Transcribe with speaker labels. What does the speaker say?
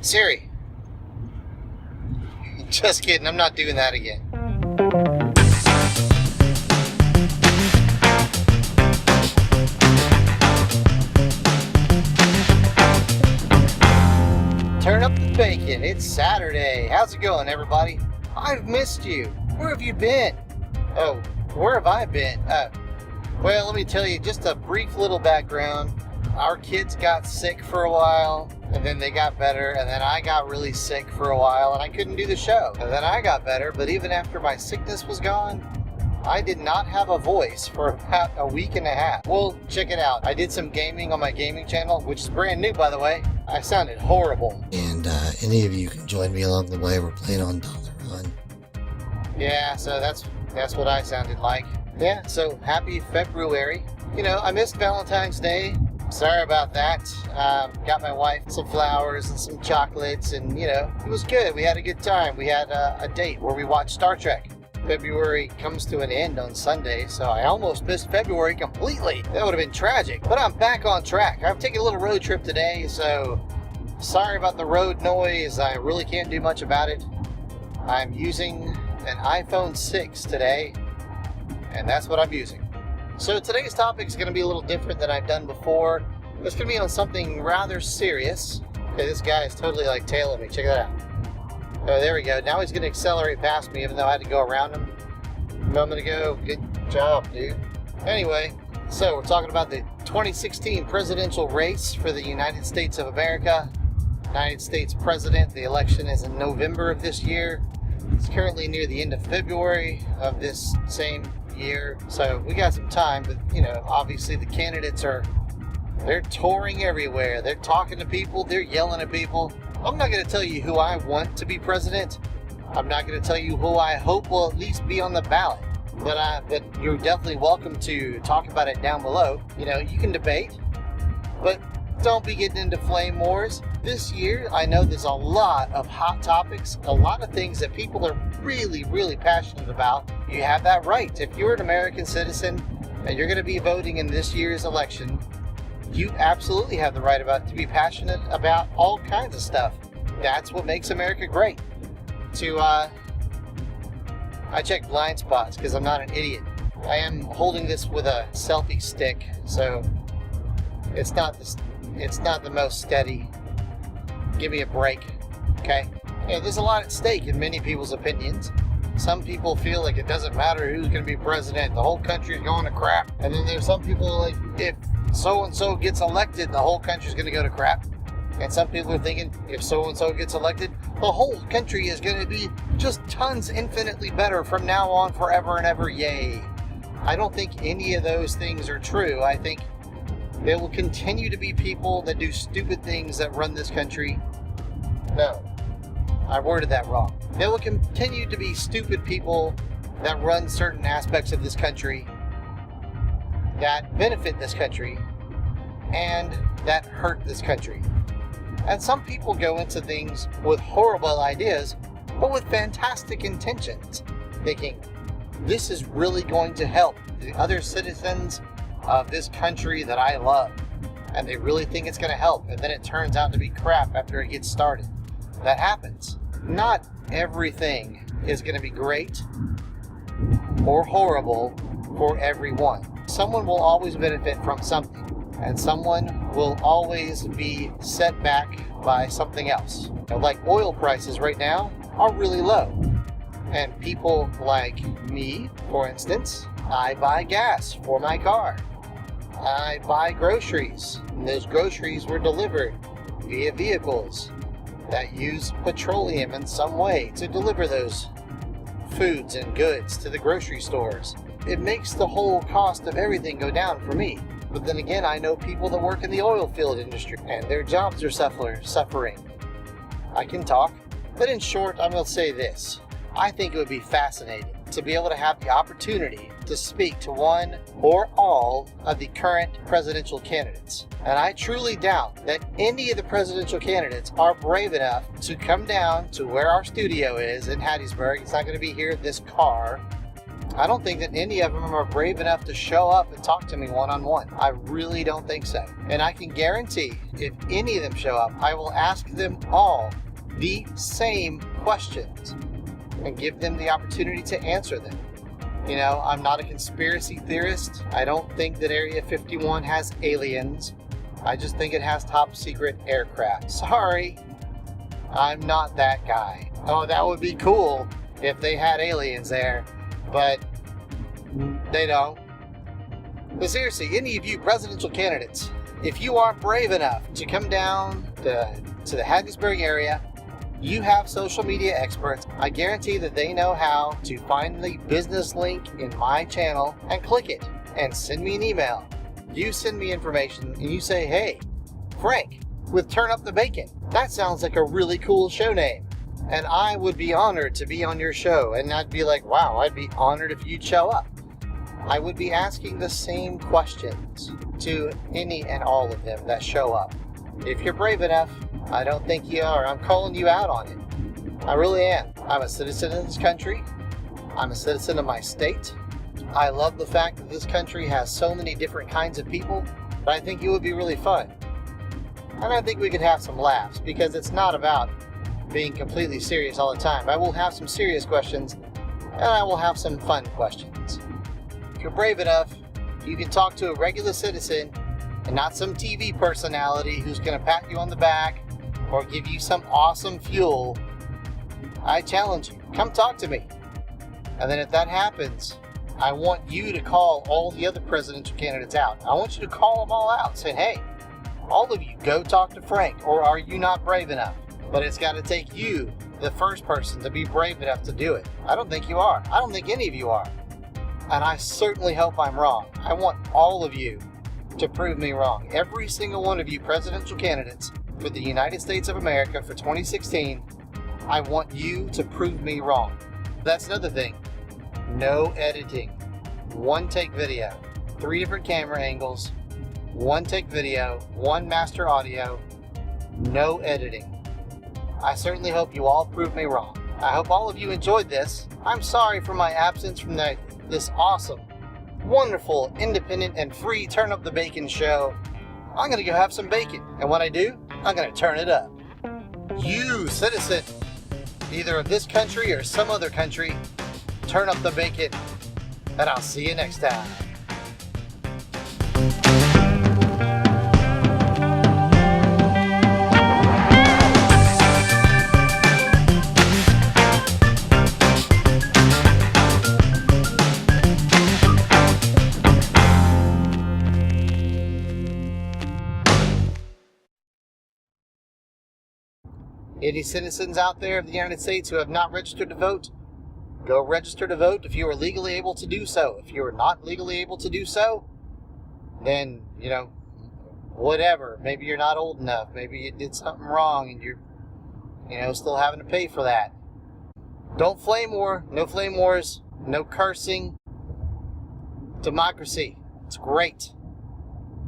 Speaker 1: Siri. Just kidding, I'm not doing that again. Turn up the bacon, it's Saturday. How's it going, everybody? I've missed you. Where have you been? Oh, where have I been? Well, let me tell you just a brief little background. Our kids got sick for a while, and then they got better, and then I got really sick for a while, and I couldn't do the show. And then I got better, but even after my sickness was gone, I did not have a voice for about a week and a half. Well, check it out. I did some gaming on my gaming channel, which is brand new, by the way. I sounded horrible.
Speaker 2: And any of you can join me along the way. We're playing on Dollar Run.
Speaker 1: Yeah, so that's what I sounded like. Yeah, so happy February. You know, I missed Valentine's Day. Sorry about that. Got my wife some flowers and some chocolates, and you know, it was good. We had a good time. We had a date where we watched Star Trek. February comes to an end on Sunday, so I almost missed February completely. That would have been tragic, but I'm back on track. I'm taking a little road trip today, so sorry about the road noise. I really can't do much about it. I'm using an iPhone 6 today, and that's what I'm using. So today's topic is going to be a little different than I've done before. It's going to be on something rather serious. Okay, this guy is totally like tailing me. Check that out. Oh, there we go. Now he's going to accelerate past me, even though I had to go around him. A moment ago. Good job, dude. Anyway, so we're talking about the 2016 presidential race for the United States of America. United States president. The election is in November of this year. It's currently near the end of February of this same year, so we got some time, but you know, obviously the candidates they're touring everywhere. They're talking to people, they're yelling at people. I'm not going to tell you who I want to be president. I'm not going to tell you who I hope will at least be on the ballot, but you're definitely welcome to talk about it down below. You know, you can debate, but don't be getting into flame wars. This year, I know there's a lot of hot topics, a lot of things that people are really, really passionate about. You have that right. If you're an American citizen and you're going to be voting in this year's election, you absolutely have the right to be passionate about all kinds of stuff. That's what makes America great. I check blind spots because I'm not an idiot. I am holding this with a selfie stick, so it's not the most steady. Give me a break, okay? Yeah, there's a lot at stake in many people's opinions. Some people feel like it doesn't matter who's going to be president. The whole country is going to crap. And then there's some people like, if so-and-so gets elected, the whole country's going to go to crap. And some people are thinking, if so-and-so gets elected, the whole country is going to be just tons infinitely better from now on forever and ever. Yay. I don't think any of those things are true. I think there will continue to be people that do stupid things that run this country. No, I worded that wrong. There will continue to be stupid people that run certain aspects of this country that benefit this country and that hurt this country. And some people go into things with horrible ideas, but with fantastic intentions, thinking this is really going to help the other citizens of this country that I love, and they really think it's going to help, and then it turns out to be crap after it gets started. That happens. Not everything is going to be great or horrible for everyone. Someone will always benefit from something, and someone will always be set back by something else. Like oil prices right now are really low, and people like me, for instance, I buy gas for my car. I buy groceries, and those groceries were delivered via vehicles that use petroleum in some way to deliver those foods and goods to the grocery stores. It makes the whole cost of everything go down for me. But then again, I know people that work in the oil field industry, and their jobs are suffering. I can talk, but in short, I'm going to say this. I think it would be fascinating to be able to have the opportunity to speak to one or all of the current presidential candidates. And I truly doubt that any of the presidential candidates are brave enough to come down to where our studio is in Hattiesburg. It's not going to be here in this car. I don't think that any of them are brave enough to show up and talk to me one-on-one. I really don't think so. And I can guarantee if any of them show up, I will ask them all the same questions and give them the opportunity to answer them. You know, I'm not a conspiracy theorist. I don't think that Area 51 has aliens. I just think it has top secret aircraft. Sorry, I'm not that guy. Oh, that would be cool if they had aliens there, but they don't. But seriously, any of you presidential candidates, if you aren't brave enough to come down to the Hattiesburg area, you have social media experts. I guarantee that they know how to find the business link in my channel and click it and send me an email. You send me information and you say, hey, Frank with Turn Up the Bacon. That sounds like a really cool show name. And I would be honored to be on your show. And I'd be like, wow, I'd be honored if you'd show up. I would be asking the same questions to any and all of them that show up. If you're brave enough, I don't think you are. I'm calling you out on it. I really am. I'm a citizen of this country. I'm a citizen of my state. I love the fact that this country has so many different kinds of people, but I think it would be really fun. And I think we could have some laughs, because it's not about being completely serious all the time. I will have some serious questions, and I will have some fun questions. If you're brave enough, you can talk to a regular citizen and not some TV personality who's going to pat you on the back or give you some awesome fuel. I challenge you. Come talk to me. And then if that happens, I want you to call all the other presidential candidates out. I want you to call them all out, saying, hey, all of you, go talk to Frank, or are you not brave enough? But it's got to take you, the first person, to be brave enough to do it. I don't think you are. I don't think any of you are. And I certainly hope I'm wrong. I want all of you to prove me wrong. Every single one of you presidential candidates for the United States of America for 2016, I want you to prove me wrong. That's another thing. No editing. One take video. 3 different camera angles. One take video. One master audio. No editing. I certainly hope you all prove me wrong. I hope all of you enjoyed this. I'm sorry for my absence from this awesome, wonderful, independent, and free Turn Up the Bacon show. I'm going to go have some bacon. And when I do, I'm going to turn it up. You, citizen, either of this country or some other country, turn up the bacon. And I'll see you next time. Any citizens out there of the United States who have not registered to vote, go register to vote if you are legally able to do so. If you are not legally able to do so, then, whatever. Maybe you're not old enough. Maybe you did something wrong and you're, still having to pay for that. Don't flame war. No flame wars. No cursing. Democracy. It's great.